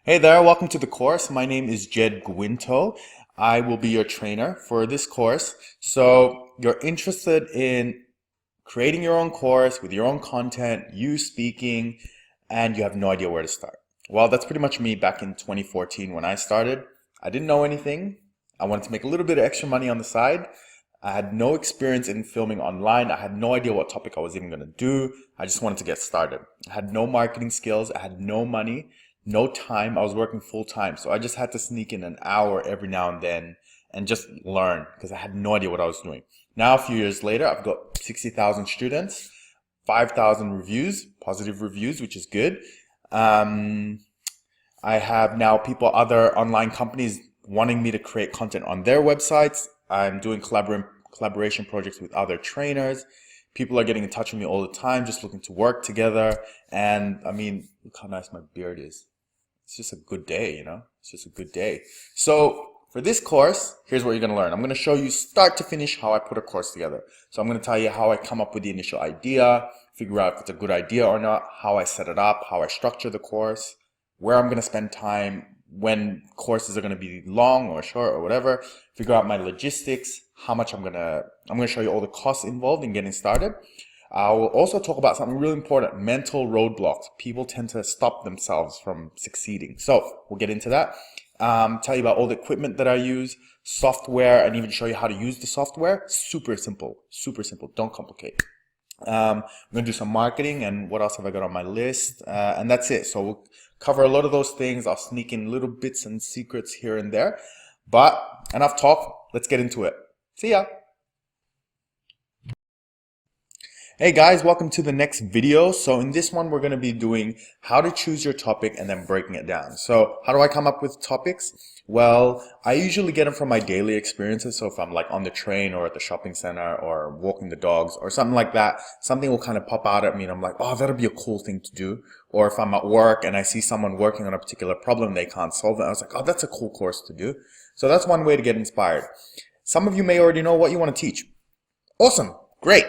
Hey there, welcome to the course. My name is Jed Guinto. I will be your trainer for this course. So you're interested in creating your own course with your own content, you speaking, and you have no idea where to start. Well, that's pretty much me back in 2014 when I started. I didn't know anything. I wanted to make a little bit of extra money on the side. I had no experience in filming online. I had no idea what topic I was even going to do. I just wanted to get started. I had no marketing skills. I had no money, no time. I was working full time. So I just had to sneak in an hour every now and then and just learn because I had no idea what I was doing. Now, a few years later, I've got 60,000 students, 5,000 reviews, positive reviews, which is good. I have now other online companies wanting me to create content on their websites. I'm doing collaboration projects with other trainers. People are getting in touch with me all the time, just looking to work together. And I mean, look how nice my beard is. It's just a good day, It's just a good day. So for this course, here's what you're going to learn. I'm going to show you start to finish how I put a course together. So I'm going to tell you how I come up with the initial idea, figure out if it's a good idea or not, how I set it up, how I structure the course, where I'm going to spend time, when courses are going to be long or short or whatever, figure out my logistics, how much I'm going to show you all the costs involved in getting started. I will also talk about something really important, mental roadblocks. People tend to stop themselves from succeeding. So we'll get into that. Tell you about all the equipment that I use, software, and even show you how to use the software. Super simple, don't complicate. I'm going to do some marketing, and what else have I got on my list? And that's it. So we'll cover a lot of those things. I'll sneak in little bits and secrets here and there. But enough talk. Let's get into it. See ya. Hey guys, welcome to the next video. So in this one, we're going to be doing how to choose your topic and then breaking it down. So how do I come up with topics? Well, I usually get them from my daily experiences. So if I'm like on the train or at the shopping center or walking the dogs or something like that, something will kind of pop out at me and I'm like, oh, that'll be a cool thing to do. Or if I'm at work and I see someone working on a particular problem, they can't solve it, I was like, oh, that's a cool course to do. So that's one way to get inspired. Some of you may already know what you want to teach. Awesome. Great.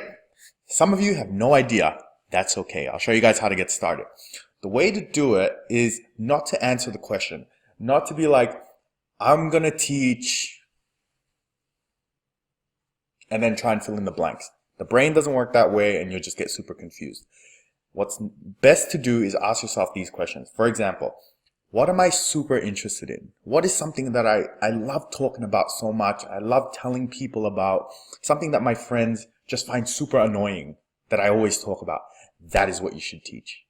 Some of you have no idea. That's okay. I'll show you guys how to get started. The way to do it is not to answer the question, not to be like, I'm going to teach, and then try and fill in the blanks. The brain doesn't work that way and you'll just get super confused. What's best to do is ask yourself these questions. For example, what am I super interested in? What is something that I love talking about so much? I love telling people about something that my friends just find super annoying that I always talk about. That is what you should teach.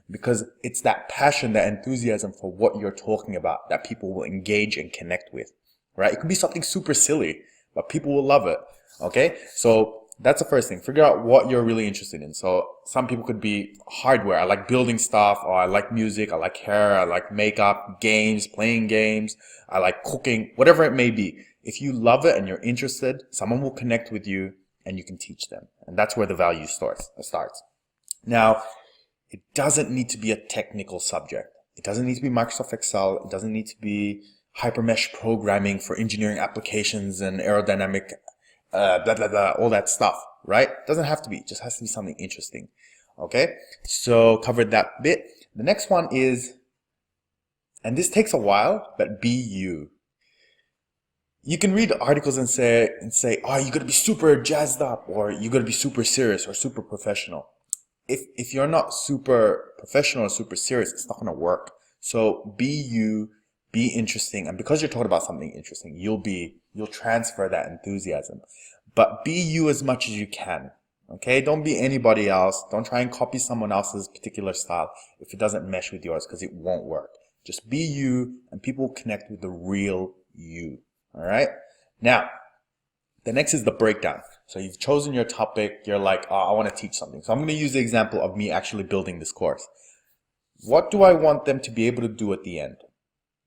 Because it's that passion, that enthusiasm for what you're talking about that people will engage and connect with, right? It could be something super silly, but people will love it, okay? So that's the first thing. Figure out what you're really interested in. So some people could be hardware. I like building stuff, or I like music, I like hair, I like makeup, games, playing games, I like cooking, whatever it may be. If you love it and you're interested, someone will connect with you and you can teach them. And that's where the value starts. Now, it doesn't need to be a technical subject. It doesn't need to be Microsoft Excel. It doesn't need to be hypermesh programming for engineering applications and aerodynamic, blah, blah, blah, all that stuff, right? It doesn't have to be. It just has to be something interesting. Okay? So covered that bit. The next one is, and this takes a while, but be you. You can read articles and say, oh, you got to be super jazzed up, or you got to be super serious or super professional. If you're not super professional or super serious, it's not going to work. So be you, be interesting. And because you're talking about something interesting, you'll transfer that enthusiasm. But be you as much as you can. Okay? Don't be anybody else. Don't try and copy someone else's particular style if it doesn't mesh with yours, because it won't work. Just be you, and people will connect with the real you. All right. Now, the next is the breakdown. So you've chosen your topic. You're like, oh, I want to teach something. So I'm going to use the example of me actually building this course. What do I want them to be able to do at the end?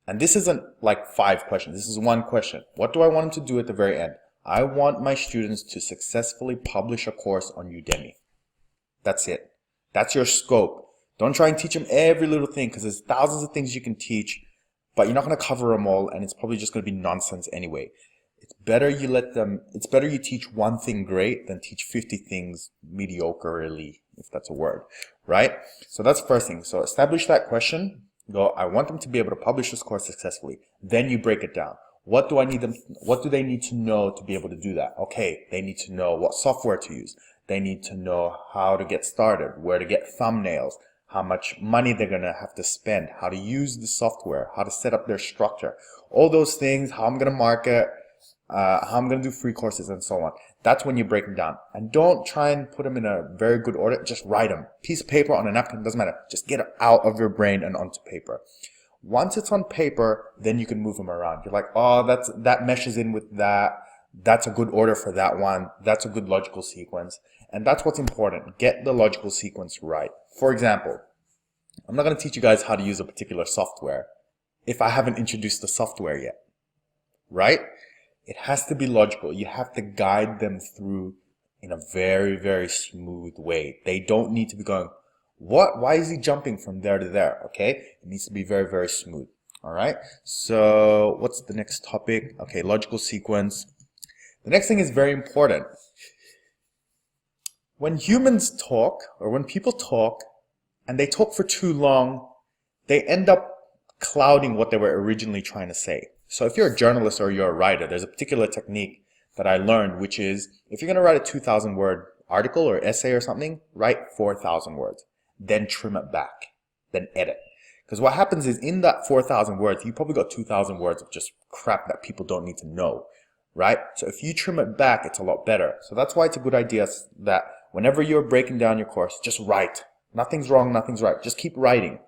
And this isn't like 5 questions. This is one question. What do I want them to do at the very end? I want my students to successfully publish a course on Udemy. That's it. That's your scope. Don't try and teach them every little thing, because there's thousands of things you can teach, but you're not going to cover them all, and it's probably just going to be nonsense anyway. It's better you teach one thing great than teach 50 things mediocrely, if that's a word, right? So that's the first thing. So establish that question. You go, I want them to be able to publish this course successfully. Then you break it down. What do they need to know to be able to do that? Okay, they need to know what software to use. They need to know how to get started, where to get thumbnails, how much money they're going to have to spend, how to use the software, how to set up their structure, all those things, how I'm going to market, how I'm going to do free courses and so on. That's when you break them down. And don't try and put them in a very good order. Just write them. Piece of paper on a napkin, doesn't matter. Just get it out of your brain and onto paper. Once it's on paper, then you can move them around. You're like, oh, that meshes in with that. That's a good order for that one. That's a good logical sequence. And that's what's important. Get the logical sequence right. For example, I'm not going to teach you guys how to use a particular software if I haven't introduced the software yet, right? It has to be logical. You have to guide them through in a very, very smooth way. They don't need to be going, what? Why is he jumping from there to there? Okay. It needs to be very, very smooth. All right. So what's the next topic? Okay. Logical sequence. The next thing is very important. When humans talk, or when people talk and they talk for too long, they end up clouding what they were originally trying to say. So if you're a journalist or you're a writer, there's a particular technique that I learned, which is if you're going to write a 2,000 word article or essay or something, write 4,000 words, then trim it back, then edit. Because what happens is in that 4,000 words, you probably got 2,000 words of just crap that people don't need to know, right? So if you trim it back, it's a lot better. So that's why it's a good idea that whenever you're breaking down your course, just write. Nothing's wrong, nothing's right. Just keep writing.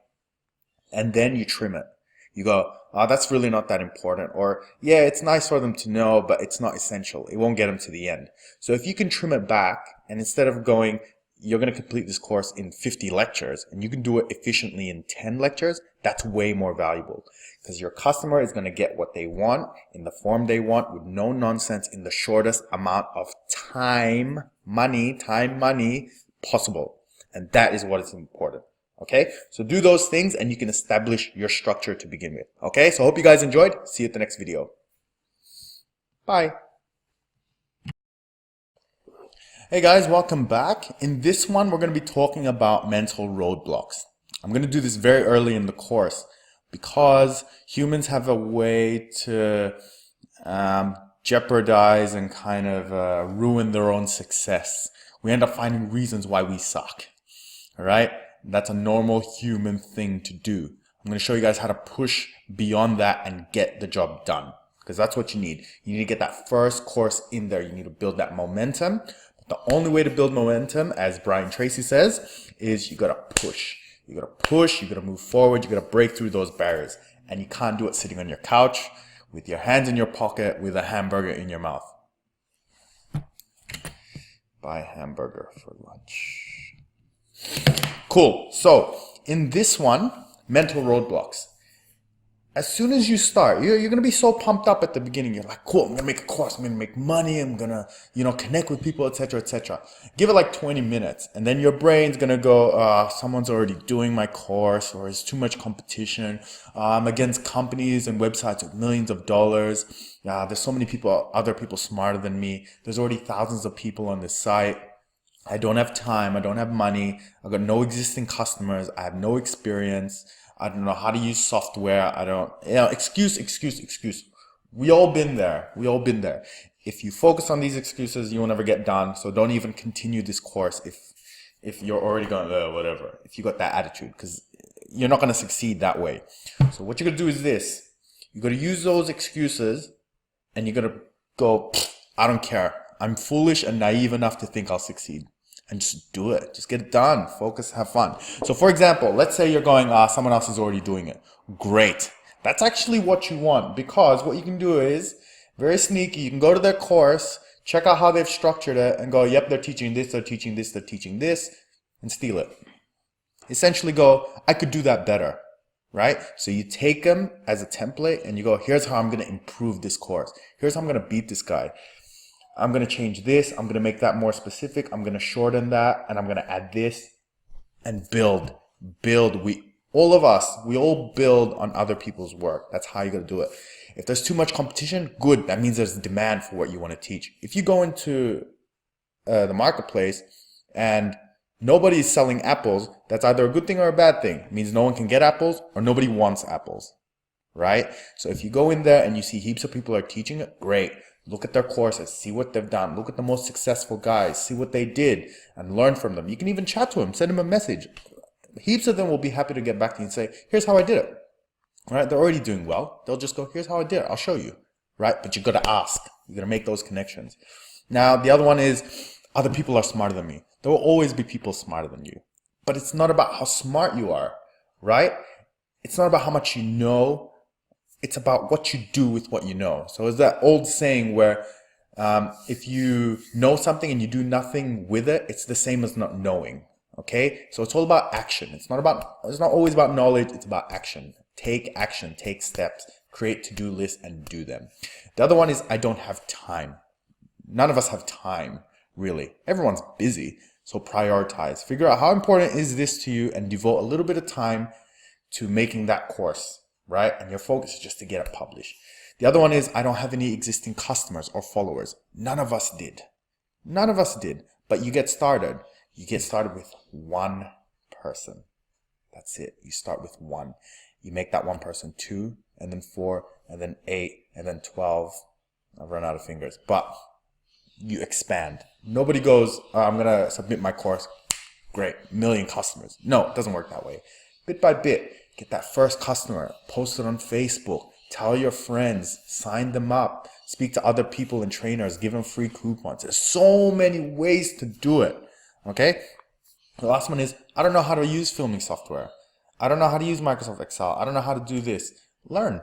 And then you trim it. You go, oh, that's really not that important. Or, yeah, it's nice for them to know, but it's not essential. It won't get them to the end. So if you can trim it back, and instead of going, you're going to complete this course in 50 lectures, and you can do it efficiently in 10 lectures, that's way more valuable. Because your customer is going to get what they want in the form they want with no nonsense in the shortest amount of time money possible. And that is what is important. Okay, so do those things and you can establish your structure to begin with. Okay, so I hope you guys enjoyed. See you at the next video. Bye. Hey guys, welcome back. In this one, we're going to be talking about mental roadblocks. I'm going to do this very early in the course because humans have a way to jeopardize and kind of ruin their own success. We end up finding reasons why we suck. All right. That's a normal human thing to do. I'm going to show you guys how to push beyond that and get the job done, because that's what you need. You need to get that first course in there. You need to build that momentum. But the only way to build momentum, as Brian Tracy says, is you got to push. You got to push, you got to move forward, you got to break through those barriers. And you can't do it sitting on your couch with your hands in your pocket with a hamburger in your mouth. Buy hamburger for lunch. Cool. So in this one, mental roadblocks. As soon as you start, you're going to be so pumped up at the beginning. You're like, cool, I'm going to make a course. I'm going to make money. I'm going to, connect with people, etc., etc. Give it like 20 minutes. And then your brain's going to go, someone's already doing my course, or it's too much competition. I'm against companies and websites with millions of dollars. There's so many people, other people smarter than me. There's already thousands of people on this site. I don't have time. I don't have money. I've got no existing customers. I have no experience. I don't know how to use software. I don't, excuse. We all been there. If you focus on these excuses, you will never get done. So don't even continue this course if you're already going, whatever. If you got that attitude, because you're not going to succeed that way. So what you're going to do is this. You're going to use those excuses and you're going to go, I don't care. I'm foolish and naive enough to think I'll succeed. And just do it. Just get it done. Focus, have fun. So for example, let's say you're going, someone else is already doing it. Great. That's actually what you want, because what you can do is very sneaky. You can go to their course, check out how they've structured it and go, yep, they're teaching this, they're teaching this, they're teaching this, and steal it. Essentially go, I could do that better, right? So you take them as a template and you go, here's how I'm going to improve this course. Here's how I'm going to beat this guy. I'm going to change this. I'm going to make that more specific. I'm going to shorten that, and I'm going to add this and build. We all build on other people's work. That's how you got to do it. If there's too much competition, good. That means there's demand for what you want to teach. If you go into the marketplace and Nobody is selling apples. That's either a good thing or a bad thing. It means no one can get apples or nobody wants apples, right? So if you go in there and you see heaps of people are teaching it, great. Look at their courses, see what they've done. Look at the most successful guys, see what they did and learn from them. You can even chat to them, send them a message. Heaps of them will be happy to get back to you and say, here's how I did it, right? They're already doing well. They'll just go, here's how I did it. I'll show you, right? But you got to ask. You got to make those connections. Now, the other one is other people are smarter than me. There will always be people smarter than you. But it's not about how smart you are, right? It's not about how much you know. It's about what you do with what you know. So it's that old saying where if you know something and you do nothing with it, it's the same as not knowing. Okay? So it's all about action. It's not always about knowledge, it's about action. Take action, take steps, create to-do lists and do them. The other one is I don't have time. None of us have time, really. Everyone's busy. So prioritize. Figure out how important is this to you and devote a little bit of time to making that course, right? And your focus is just to get it published. The other one is I don't have any existing customers or followers. None of us did. None of us did. But you get started. You get started with one person. That's it. You start with one. You make that one person 2, and then 4, and then 8, and then 12. I've run out of fingers. But you expand. Nobody goes, I'm going to submit my course. Great, 1 million customers. No, it doesn't work that way. Bit by bit, get that first customer, post it on Facebook, tell your friends, sign them up, speak to other people and trainers, give them free coupons. There's so many ways to do it. Okay? The last one is, I don't know how to use filming software. I don't know how to use Microsoft Excel. I don't know how to do this. Learn.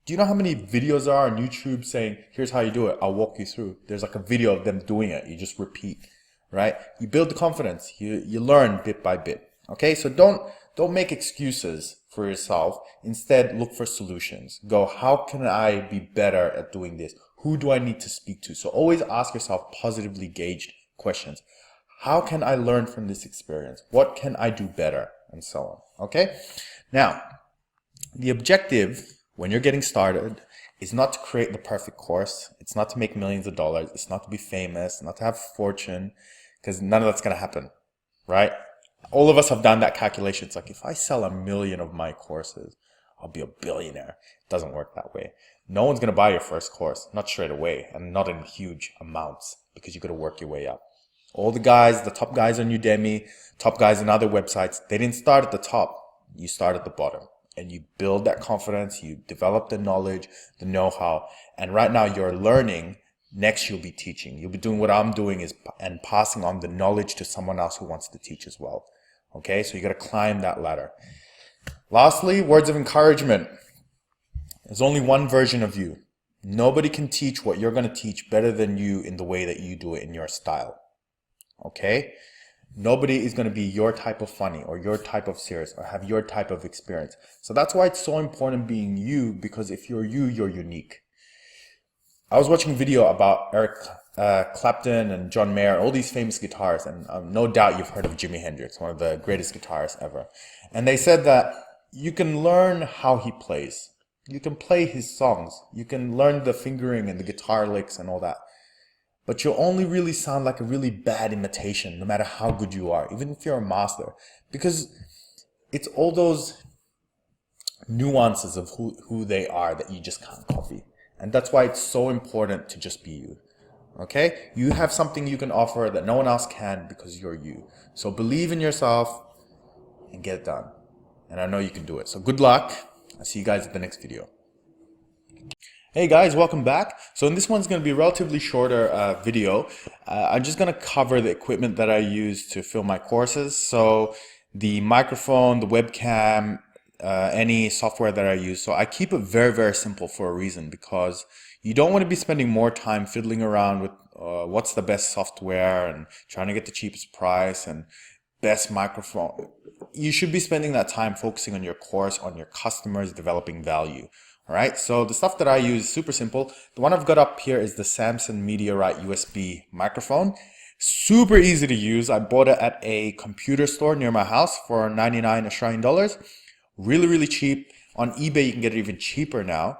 Do you know how many videos there are on YouTube saying, here's how you do it, I'll walk you through. There's like a video of them doing it. You just repeat, right? You build the confidence. You learn bit by bit. Okay? So don't make excuses for yourself. Instead, look for solutions. Go, how can I be better at doing this? Who do I need to speak to? So always ask yourself positively gauged questions. How can I learn from this experience? What can I do better? And so on. Okay? Now, the objective when you're getting started is not to create the perfect course. It's not to make millions of dollars. It's not to be famous, not to have a fortune, because none of that's going to happen, right? All of us have done that calculation. It's like, if I sell 1 million of my courses, I'll be a billionaire. It doesn't work that way. No one's going to buy your first course, not straight away, and not in huge amounts, because you got to work your way up. All the guys, the top guys on Udemy, top guys on other websites, they didn't start at the top. You start at the bottom. And you build that confidence, you develop the knowledge, the know-how. And right now you're learning. Next you'll be teaching. You'll be doing what I'm doing and passing on the knowledge to someone else who wants to teach as well. Okay, so you got to climb that ladder. Lastly, words of encouragement. There's only one version of you. Nobody can teach what you're going to teach better than you in the way that you do it in your style. Okay? Nobody is going to be your type of funny or your type of serious or have your type of experience. So that's why it's so important being you, because if you're you, you're unique. I was watching a video about Eric Clapton and John Mayer, all these famous guitarists, and no doubt you've heard of Jimi Hendrix, one of the greatest guitarists ever. And they said that you can learn how he plays. You can play his songs. You can learn the fingering and the guitar licks and all that. But you'll only really sound like a really bad imitation, no matter how good you are, even if you're a master. Because it's all those nuances of who they are that you just can't copy. And that's why it's so important to just be you. Okay? You have something you can offer that no one else can because you're you. So believe in yourself and get it done. And I know you can do it. So good luck. I'll see you guys at the next video. Hey guys, welcome back. So in this one's going to be a relatively shorter video. I'm just going to cover the equipment that I use to film my courses. So the microphone, the webcam, any software that I use. So I keep it very, very simple for a reason, because you don't want to be spending more time fiddling around with what's the best software and trying to get the cheapest price and best microphone. You should be spending that time focusing on your course, on your customers, developing value. All right, so the stuff that I use is super simple. The one I've got up here is the Samson Meteorite USB microphone. Super easy to use. I bought it at a computer store near my house for 99 Australian dollars. Really, really cheap. On eBay, you can get it even cheaper now.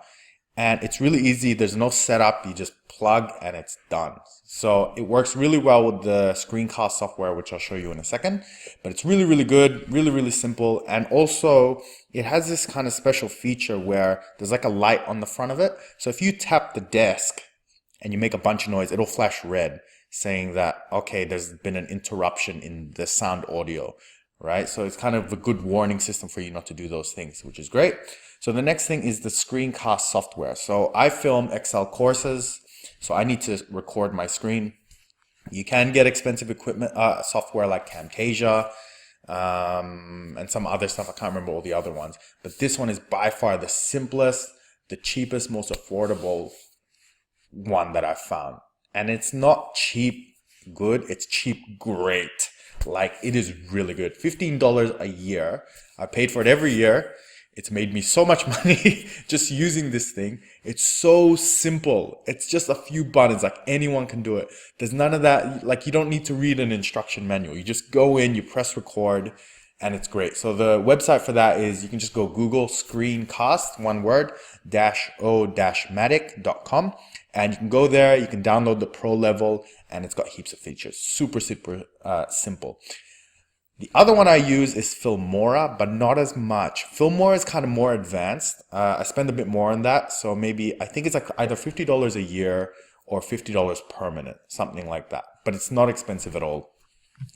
And it's really easy. There's no setup. You just plug and it's done. So it works really well with the screencast software, which I'll show you in a second. But it's really, really good, really, really simple. And also it has this kind of special feature where there's like a light on the front of it. So if you tap the desk and you make a bunch of noise, it'll flash red saying that, okay, there's been an interruption in the sound audio, right? So it's kind of a good warning system for you not to do those things, which is great. So the next thing is the screencast software. So I film Excel courses, so I need to record my screen. You can get expensive equipment, software like Camtasia, and some other stuff. I can't remember all the other ones, but this one is by far the simplest, the cheapest, most affordable one that I've found. And it's not cheap good, it's cheap great. Like, it is really good. $15 a year. I paid for it every year. It's made me so much money just using this thing. It's so simple. It's just a few buttons, like anyone can do it. There's none of that, like you don't need to read an instruction manual. You just go in, you press record, and it's great. So the website for that is, you can just go Google screencast, one word, -o-matic.com. And you can go there, you can download the pro level, and it's got heaps of features. Super, super simple. The other one I use is Filmora, but not as much. Filmora is kind of more advanced. I spend a bit more on that. So maybe, I think it's like either $50 a year or $50 per minute, something like that. But it's not expensive at all.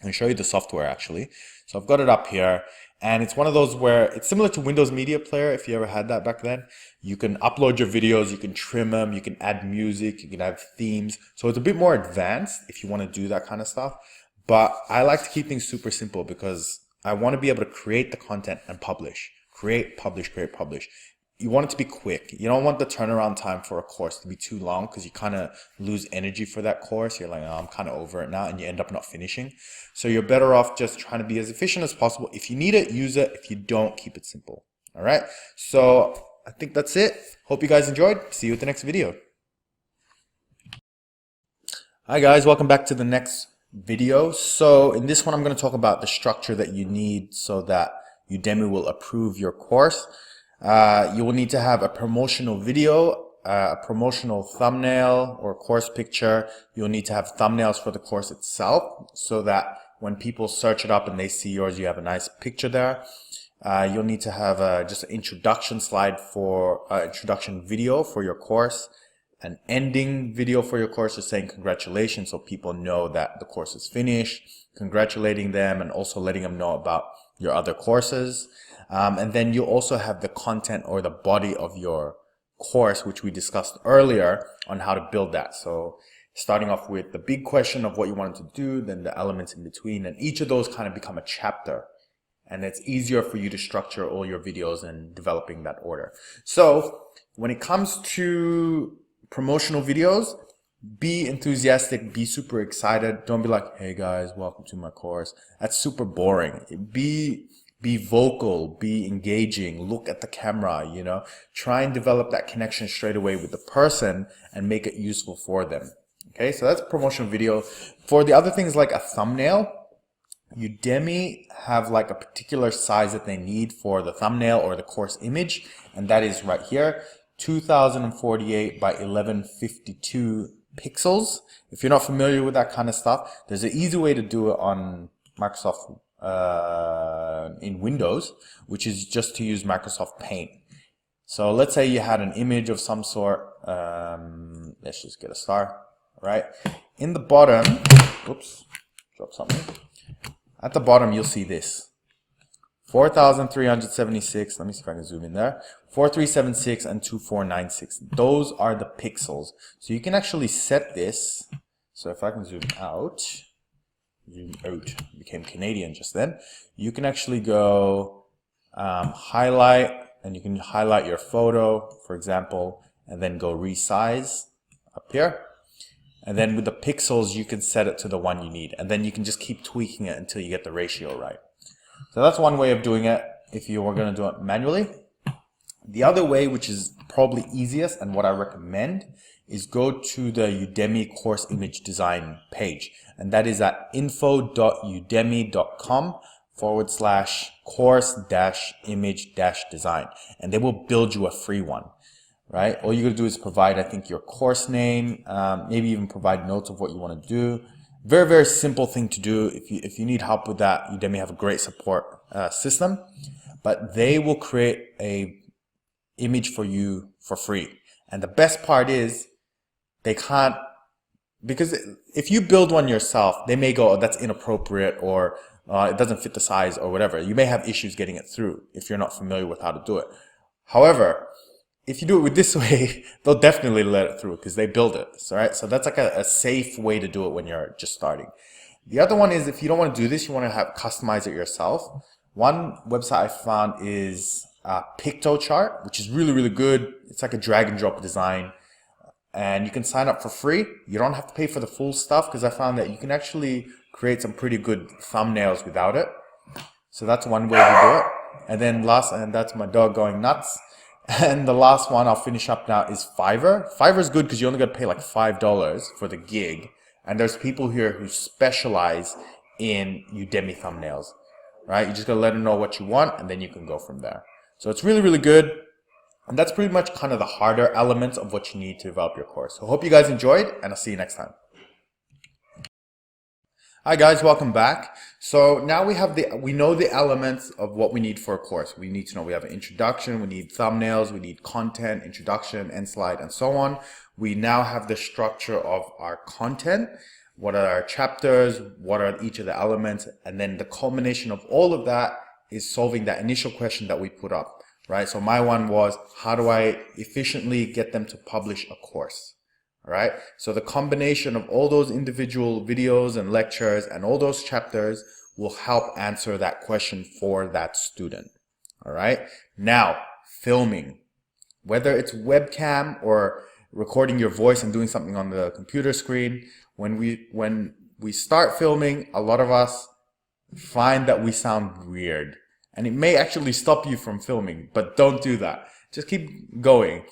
I'll show you the software actually. So I've got it up here, and it's one of those where it's similar to Windows Media Player, if you ever had that back then. You can upload your videos, you can trim them, you can add music, you can add themes. So it's a bit more advanced if you want to do that kind of stuff. But I like to keep things super simple because I want to be able to create the content and publish. Create, publish, create, publish. You want it to be quick. You don't want the turnaround time for a course to be too long because you kind of lose energy for that course. You're like, oh, I'm kind of over it now, and you end up not finishing. So you're better off just trying to be as efficient as possible. If you need it, use it. If you don't, keep it simple. All right. So I think that's it. Hope you guys enjoyed. See you at the next video. Hi guys, welcome back to the next video. So in this one, I'm going to talk about the structure that you need so that Udemy will approve your course. You will need to have a promotional video, a promotional thumbnail or course picture. You'll need to have thumbnails for the course itself so that when people search it up and they see yours, you have a nice picture there. You'll need to have just an introduction slide for introduction video for your course, an ending video for your course just saying congratulations so people know that the course is finished, congratulating them, and also letting them know about your other courses. And then you also have the content or the body of your course, which we discussed earlier on how to build that. So starting off with the big question of what you wanted to do, then the elements in between, and each of those kind of become a chapter. And it's easier for you to structure all your videos and developing that order. So when it comes to promotional videos, be enthusiastic, be super excited. Don't be like, hey guys, welcome to my course. That's super boring. Be vocal, be engaging, look at the camera, you know, try and develop that connection straight away with the person and make it useful for them. Okay, so that's a promotional video. For the other things like a thumbnail, Udemy have like a particular size that they need for the thumbnail or the course image, and that is right here, 2048 by 1152 pixels. If you're not familiar with that kind of stuff, there's an easy way to do it on Microsoft in Windows, which is just to use Microsoft Paint. So let's say you had an image of some sort. Let's just get a star, right? In the bottom, oops, drop something. At the bottom, you'll see this. 4,376, let me see if I can zoom in there, 4376 and 2496. Those are the pixels. So you can actually set this. So if I can zoom out, became Canadian just then. You can actually go highlight, and you can highlight your photo, for example, and then go resize up here. And then with the pixels, you can set it to the one you need. And then you can just keep tweaking it until you get the ratio right. So that's one way of doing it if you were going to do it manually. The other way, which is probably easiest and what I recommend, is go to the Udemy course image design page. And that is at info.udemy.com/course-image-design. And they will build you a free one. right? All you gotta do is provide, I think, your course name, maybe even provide notes of what you want to do. Very, very simple thing to do. If you need help with that, Udemy have a great support system, but they will create a image for you for free. And the best part is they can't, because if you build one yourself, they may go, oh, that's inappropriate, or it doesn't fit the size, or whatever. You may have issues getting it through if you're not familiar with how to do it. However, if you do it with this way, they'll definitely let it through because they build it. All right, so that's like a safe way to do it when you're just starting. The other one is if you don't want to do this, you want to customize it yourself. One website I found is PictoChart, which is really, really good. It's like a drag and drop design. And you can sign up for free. You don't have to pay for the full stuff because I found that you can actually create some pretty good thumbnails without it. So that's one way to do it. And then and that's my dog going nuts. And the last one I'll finish up now is Fiverr. Fiverr is good because you only got to pay like $5 for the gig. And there's people here who specialize in Udemy thumbnails, right? You just got to let them know what you want and then you can go from there. So it's really, really good. And that's pretty much kind of the harder elements of what you need to develop your course. So hope you guys enjoyed, and I'll see you next time. Hi guys, welcome back. So now we know the elements of what we need for a course. We need to know we have an introduction, we need thumbnails, we need content, introduction, end slide, and so on. We now have the structure of our content. What are our chapters? What are each of the elements? And then the culmination of all of that is solving that initial question that we put up. Right, so my one was, how do I efficiently get them to publish a course? All right, so the combination of all those individual videos and lectures and all those chapters will help answer that question for that student. All right, now filming, whether it's webcam or recording your voice and doing something on the computer screen, when we start filming, a lot of us find that we sound weird. And it may actually stop you from filming, but don't do that. Just keep going.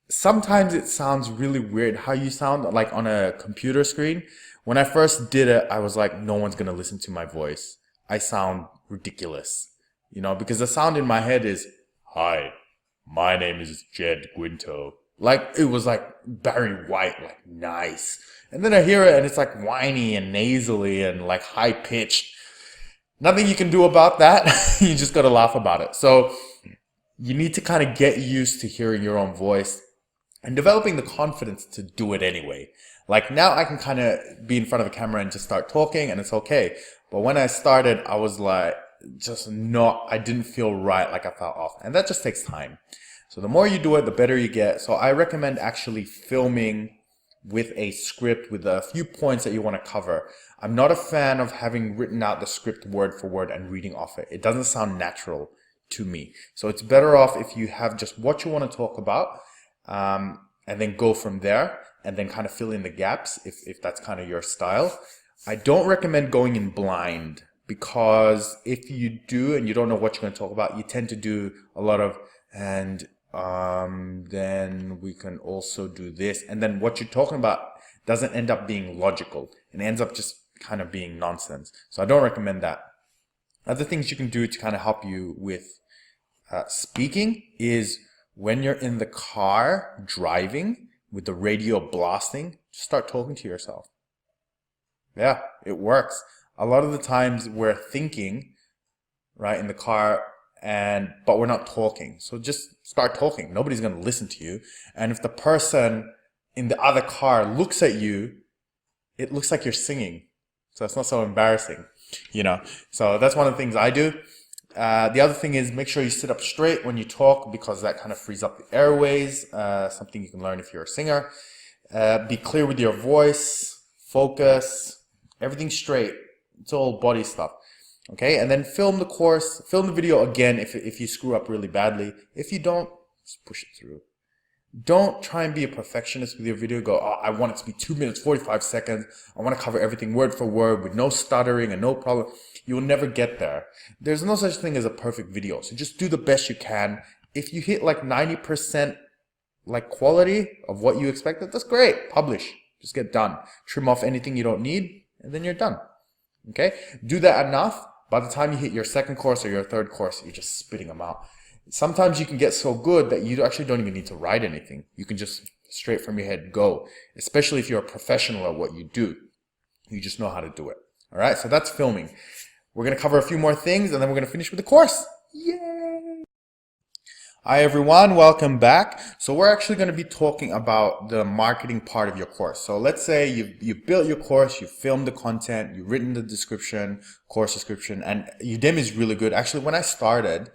Sometimes it sounds really weird how you sound like on a computer screen. When I first did it, I was like, no one's gonna listen to my voice. I sound ridiculous, because the sound in my head is, hi, my name is Jed Guinto. Like, it was like Barry White, like nice. And then I hear it and it's like whiny and nasally and like high pitched. Nothing you can do about that. You just got to laugh about it. So you need to kind of get used to hearing your own voice and developing the confidence to do it anyway. Like now I can kind of be in front of a camera and just start talking and it's okay. But when I started, I was like, I didn't feel right. Like I felt off. And that just takes time. So the more you do it, the better you get. So I recommend actually filming with a script with a few points that you want to cover. I'm not a fan of having written out the script word for word and reading off it. It doesn't sound natural to me. So it's better off if you have just what you want to talk about and then go from there and then kind of fill in the gaps if that's kind of your style. I don't recommend going in blind because if you do and you don't know what you're going to talk about, you tend to do a lot of then we can also do this. And then what you're talking about doesn't end up being logical and ends up just kind of being nonsense. So I don't recommend that. Other things you can do to kind of help you with speaking is when you're in the car driving with the radio blasting, just start talking to yourself. Yeah, it works. A lot of the times we're thinking, right, in the car, but we're not talking. So just start talking. Nobody's going to listen to you. And if the person in the other car looks at you, it looks like you're singing. So it's not so embarrassing, So that's one of the things I do. The other thing is make sure you sit up straight when you talk because that kind of frees up the airways, something you can learn if you're a singer. Be clear with your voice, focus, everything straight. It's all body stuff. Okay, and then film the video again if you screw up really badly. If you don't, just push it through. Don't try and be a perfectionist with your video. Go, oh, I want it to be 2 minutes, 45 seconds. I want to cover everything word for word with no stuttering and no problem. You will never get there. There's no such thing as a perfect video. So just do the best you can. If you hit like 90% like quality of what you expected, that's great. Publish. Just get done. Trim off anything you don't need, and then you're done. Okay? Do that enough. By the time you hit your second course or your third course, you're just spitting them out. Sometimes you can get so good that you actually don't even need to write anything. You can just straight from your head go, especially if you're a professional at what you do. You just know how to do it. All right, so that's filming. We're going to cover a few more things and then we're going to finish with the course. Yay! Hi everyone, welcome back. So we're actually going to be talking about the marketing part of your course. So let's say you've built your course, you've filmed the content, you've written the description, course description, and Udemy is really good. Actually, when I started,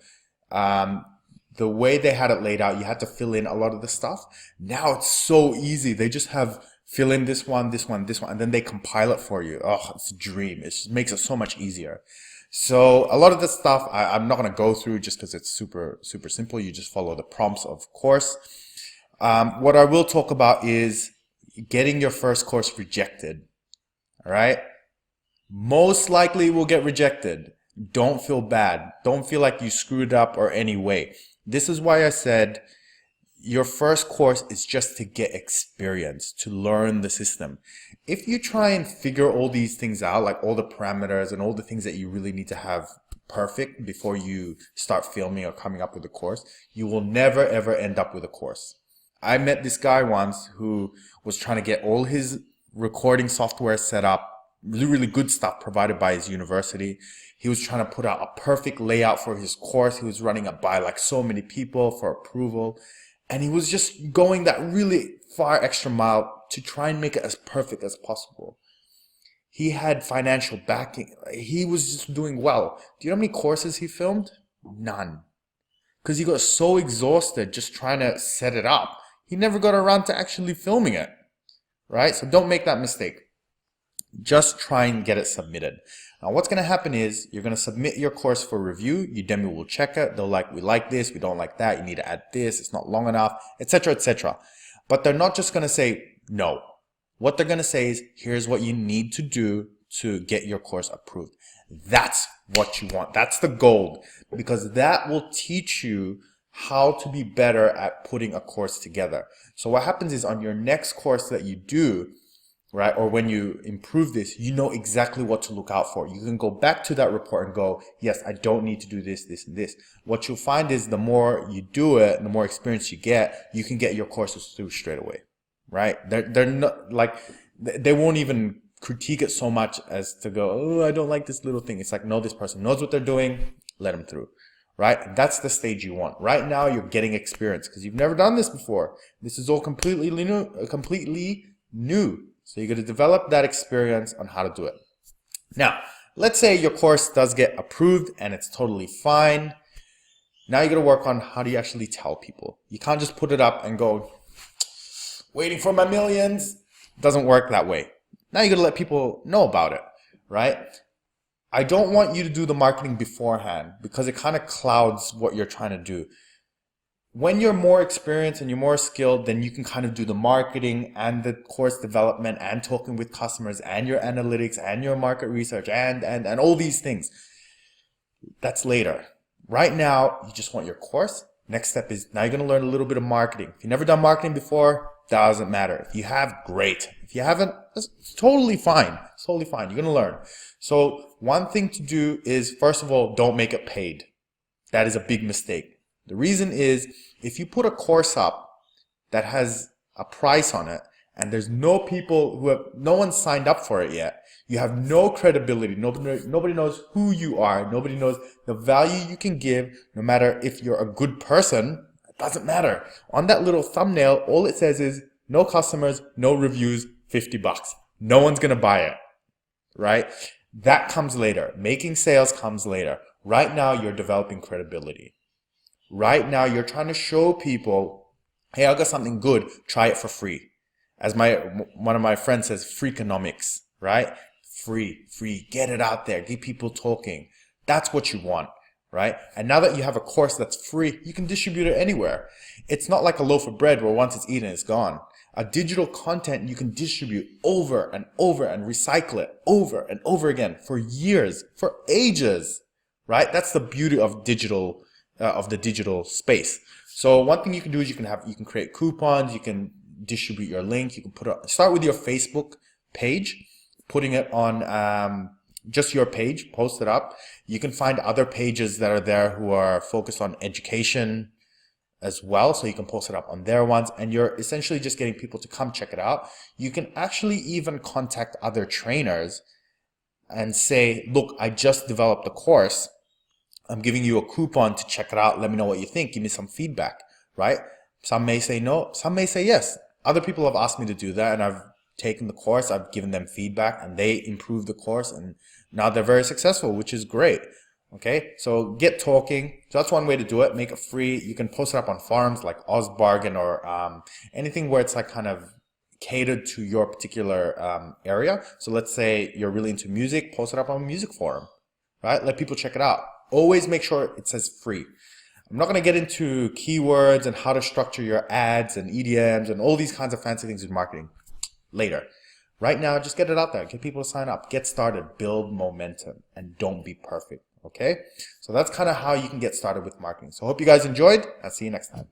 the way they had it laid out, you had to fill in a lot of the stuff. Now it's so easy. They just have fill in this one, this one, this one, and then they compile it for you. Oh, it's a dream. It just makes it so much easier. So a lot of this stuff I'm not going to go through just because it's super simple. You just follow the prompts, of course. What I will talk about is getting your first course rejected. All right. Most likely it will get rejected. Don't feel bad. Don't feel like you screwed up or any way. This is why I said your first course is just to get experience, to learn the system. If you try and figure all these things out, like all the parameters and all the things that you really need to have perfect before you start filming or coming up with a course, you will never ever end up with a course. I met this guy once who was trying to get all his recording software set up, really good stuff provided by his university. He was trying to put out a perfect layout for his course. He was running it by like so many people for approval. And he was just going that really far extra mile to try and make it as perfect as possible. He had financial backing. He was just doing well. Do you know how many courses he filmed? None. Because he got so exhausted just trying to set it up. He never got around to actually filming it. Right? So don't make that mistake. Just try and get it submitted. Now what's going to happen is you're going to submit your course for review. Udemy will check it. They'll like, we like this, we don't like that, you need to add this, it's not long enough, etc., etc. But they're not just going to say no. What they're going to say is, here's what you need to do to get your course approved. That's what you want. That's the gold, because that will teach you how to be better at putting a course together. So what happens is on your next course that you do, right, or when you improve this, you know exactly what to look out for. You can go back to that report and go, yes, I don't need to do this, this, and this. What you'll find is the more you do it, the more experience you can get your courses through straight away, right? They're not like, they won't even critique it so much as to go, oh, I don't like this little thing. It's like, no, this person knows what they're doing, let them through, right? That's the stage you want. Right now, you're getting experience because you've never done this before. This is all completely new. So you're going to develop that experience on how to do it. Now, let's say your course does get approved and it's totally fine. Now you're going to work on how do you actually tell people. You can't just put it up and go, waiting for my millions. It doesn't work that way. Now you're going to let people know about it, right? I don't want you to do the marketing beforehand because it kind of clouds what you're trying to do. When you're more experienced and you're more skilled, then you can kind of do the marketing and the course development and talking with customers and your analytics and your market research and all these things. That's later. Right now, you just want your course. Next step is now you're going to learn a little bit of marketing. If you've never done marketing before, doesn't matter. If you have, great. If you haven't, it's totally fine. It's totally fine. You're going to learn. So one thing to do is, first of all, don't make it paid. That is a big mistake. The reason is if you put a course up that has a price on it and there's no one signed up for it yet, you have no credibility. Nobody knows who you are. Nobody knows the value you can give, no matter if you're a good person. It doesn't matter. On that little thumbnail, all it says is no customers, no reviews, $50. No one's going to buy it, right? That comes later. Making sales comes later. Right now, you're developing credibility. Right now, you're trying to show people, hey, I got something good. Try it for free. As one of my friends says, freakonomics, right? Free. Get it out there. Get people talking. That's what you want, right? And now that you have a course that's free, you can distribute it anywhere. It's not like a loaf of bread where once it's eaten, it's gone. A digital content you can distribute over and over and recycle it over and over again for years, for ages, right? That's the beauty of the digital space. So one thing you can do is you can create coupons, you can distribute your link, you can start with your Facebook page, putting it on just your page, post it up. You can find other pages that are there who are focused on education as well, so you can post it up on their ones, and you're essentially just getting people to come check it out. You can actually even contact other trainers and say, look, I just developed a course. I'm giving you a coupon to check it out. Let me know what you think. Give me some feedback, right? Some may say no, some may say yes. Other people have asked me to do that, and I've taken the course, I've given them feedback, and they improved the course, and now they're very successful, which is great. Okay, so get talking. So that's one way to do it. Make it free. You can post it up on forums like OzBargain or anything where it's like kind of catered to your particular area. So let's say you're really into music, post it up on a music forum, right? Let people check it out. Always make sure it says free. I'm not going to get into keywords and how to structure your ads and EDMs and all these kinds of fancy things in marketing later. Right now, just get it out there. Get people to sign up. Get started. Build momentum. And don't be perfect. Okay? So that's kind of how you can get started with marketing. So I hope you guys enjoyed. I'll see you next time.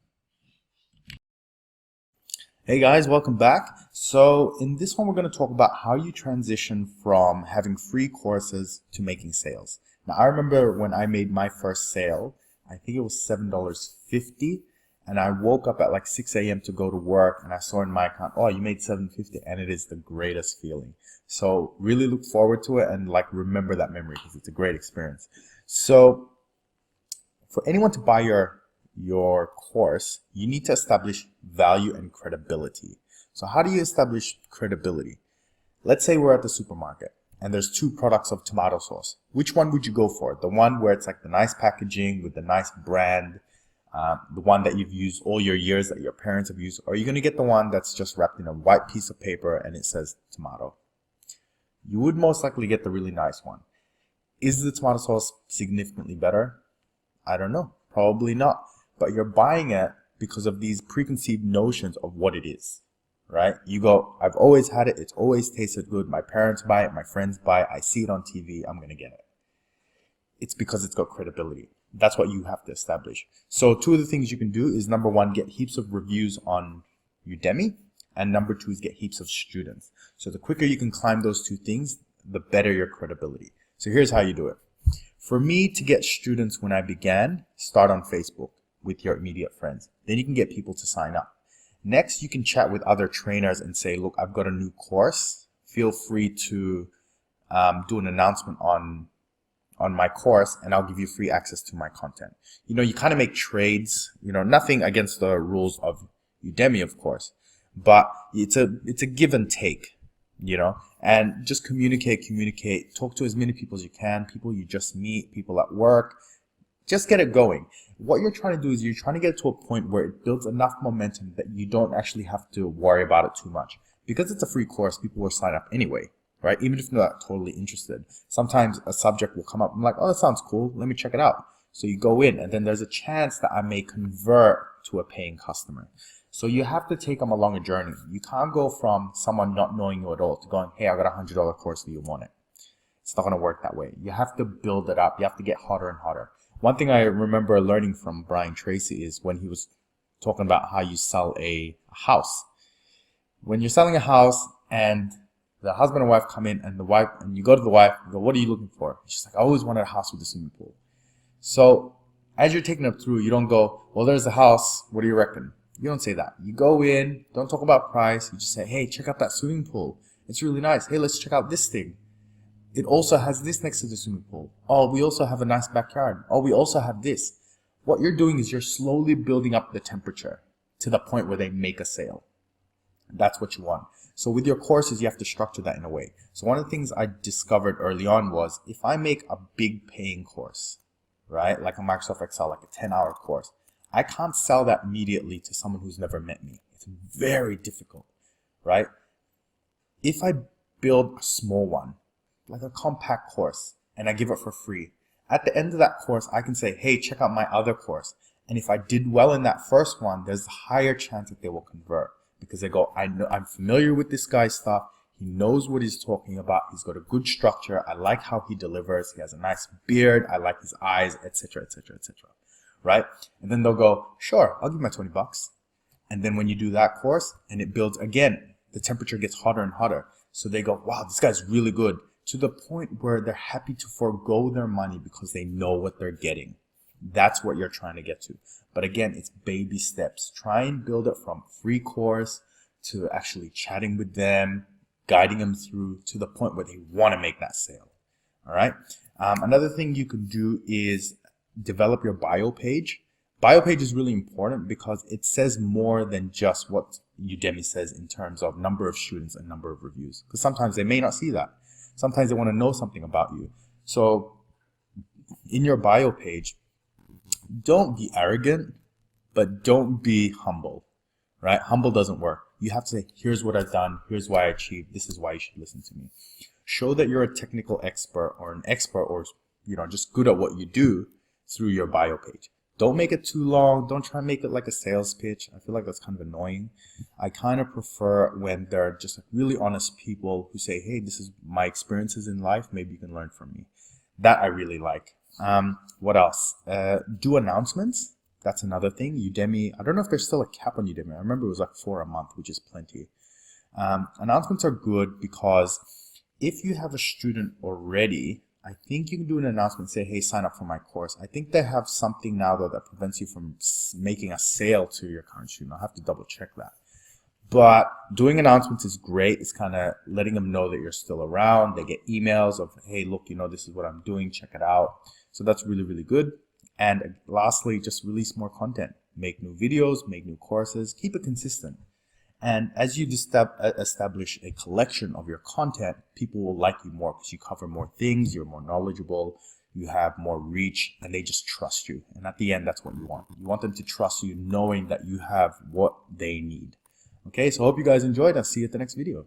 Hey guys, welcome back. So in this one, we're going to talk about how you transition from having free courses to making sales. Now, I remember when I made my first sale, I think it was $7.50, and I woke up at like 6 a.m. to go to work, and I saw in my account, oh, you made $7.50, and it is the greatest feeling. So really look forward to it and like remember that memory because it's a great experience. So for anyone to buy your course, you need to establish value and credibility. So how do you establish credibility? Let's say we're at the supermarket and there's two products of tomato sauce. Which one would you go for? The one where it's like the nice packaging with the nice brand, the one that you've used all your years, that your parents have used, or are you going to get the one that's just wrapped in a white piece of paper and it says tomato? You would most likely get the really nice one. Is the tomato sauce significantly better? I don't know. Probably not. But you're buying it because of these preconceived notions of what it is, right? You go, I've always had it. It's always tasted good. My parents buy it. My friends buy it. I see it on TV. I'm going to get it. It's because it's got credibility. That's what you have to establish. So two of the things you can do is, number one, get heaps of reviews on Udemy. And number two is get heaps of students. So the quicker you can climb those two things, the better your credibility. So here's how you do it. For me to get students when I began, start on Facebook with your immediate friends. Then you can get people to sign up. Next, you can chat with other trainers and say, look, I've got a new course. Feel free to do an announcement on my course, and I'll give you free access to my content. You kind of make trades, nothing against the rules of Udemy, of course, but it's a give and take, and just communicate, talk to as many people as you can, people you just meet, people at work, just get it going. What you're trying to do is you're trying to get to a point where it builds enough momentum that you don't actually have to worry about it too much. Because it's a free course, people will sign up anyway, right? Even if they're not totally interested. Sometimes a subject will come up. I'm like, oh, that sounds cool. Let me check it out. So you go in, and then there's a chance that I may convert to a paying customer. So you have to take them along a journey. You can't go from someone not knowing you at all to going, hey, I got a $100 course. Do you want it? It's not going to work that way. You have to build it up. You have to get hotter and hotter. One thing I remember learning from Brian Tracy is when he was talking about how you sell a house. When you're selling a house and the husband and wife come in, and you go to the wife, you go, what are you looking for? She's like, I always wanted a house with a swimming pool. So as you're taking them through, you don't go, well, there's a house. What do you reckon? You don't say that. You go in, don't talk about price. You just say, hey, check out that swimming pool. It's really nice. Hey, let's check out this thing. It also has this next to the swimming pool. Oh, we also have a nice backyard. Oh, we also have this. What you're doing is you're slowly building up the temperature to the point where they make a sale. That's what you want. So with your courses, you have to structure that in a way. So one of the things I discovered early on was if I make a big paying course, right, like a Microsoft Excel, like a 10-hour course, I can't sell that immediately to someone who's never met me. It's very difficult, right? If I build a small one, like a compact course, and I give it for free, at the end of that course, I can say, hey, check out my other course. And if I did well in that first one, there's a higher chance that they will convert because they go, I'm familiar with this guy's stuff. He knows what he's talking about. He's got a good structure. I like how he delivers. He has a nice beard. I like his eyes, etc., etc., etc. Right? And then they'll go, sure, I'll give you my $20. And then when you do that course and it builds again, the temperature gets hotter and hotter. So they go, wow, this guy's really good. to the point where they're happy to forego their money because they know what they're getting. That's what you're trying to get to. But again, it's baby steps. Try and build it from free course to actually chatting with them, guiding them through to the point where they want to make that sale. All right. Another thing you can do is develop your bio page. Bio page is really important because it says more than just what Udemy says in terms of number of students and number of reviews. Because sometimes they may not see that. Sometimes they want to know something about you. So in your bio page, don't be arrogant, but don't be humble, right? Humble doesn't work. You have to say, here's what I've done. Here's why I achieved. This is why you should listen to me. Show that you're a technical expert or an expert or, just good at what you do through your bio page. Don't make it too long. Don't try and make it like a sales pitch. I feel like that's kind of annoying. I kind of prefer when they're just really honest people who say, hey, this is my experiences in life. Maybe you can learn from me. That I really like. What else? Do announcements. That's another thing. Udemy, I don't know if there's still a cap on Udemy. I remember it was like 4 a month, which is plenty. Announcements are good because if you have a student already, I think you can do an announcement, say, hey, sign up for my course. I think they have something now though that prevents you from making a sale to your current student. I'll have to double check that. But doing announcements is great. It's kind of letting them know that you're still around. They get emails of, hey, look, this is what I'm doing. Check it out. So that's really, really good. And lastly, just release more content. Make new videos, make new courses, keep it consistent. And as you establish a collection of your content, people will like you more because you cover more things, you're more knowledgeable, you have more reach, and they just trust you. And at the end, that's what you want. You want them to trust you knowing that you have what they need. Okay, so I hope you guys enjoyed. I'll see you at the next video.